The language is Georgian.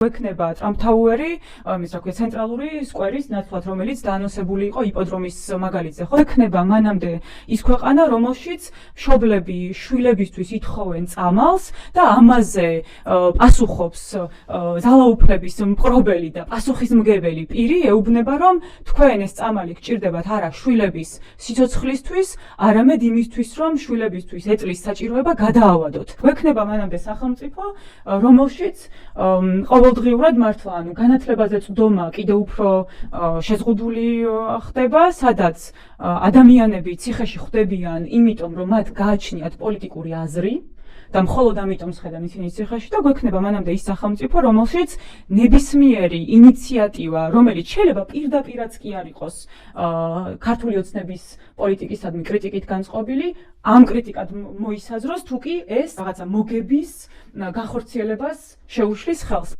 გვექნება ტრამთაუერი, იმის რა ქვია, ცენტრალური სკვერის ნაცვლად, რომელიც დაანონსებული იყო იპოდრომის მაგალითზე, ხო? გვექნება მანამდე ის ქვეყანა, რომელშიც მშობლები შვილებისთვის ითხოვენ წამალს და ამაზე პასუხობს ძალაუფლების მპყრობელი და პასუხისმგებელი პირი, ეუბნება, რომ თქვენ ეს წამალი გჭირდებათ არა შვილების სიცოცხლისთვის, არამედ იმისთვის, რომ შვილებისთვის ეწლის საჭიროება გადაავადოთ. გვექნება მანამდე სახელმწიფო, რომელშიც ყოველდღიურად მართლა, ანუ განათლებაზე წვდომა კიდევ უფრო შეზღუდული ხდება, სადაც ადამიანები ციხეში ხვდებიან, იმიტომ რომ მათ გააჩნიათ პოლიტიკური აზრი და მხოლოდ ამიტომ სხედან ისინი ციხეში და გვექნება მანამდე ის სახელმწიფო, რომელშიც ნებისმიერი ინიციატივა, რომელიც შეიძლება პირდაპირაც კი არ იყოს ქართული ოცნების პოლიტიკისადმი კრიტიკით განწყობილი, ამ კრიტიკად მოისაზროს, თუ კი ეს რაღაცა მოგების განხორციელებას შეუშლის ხელს.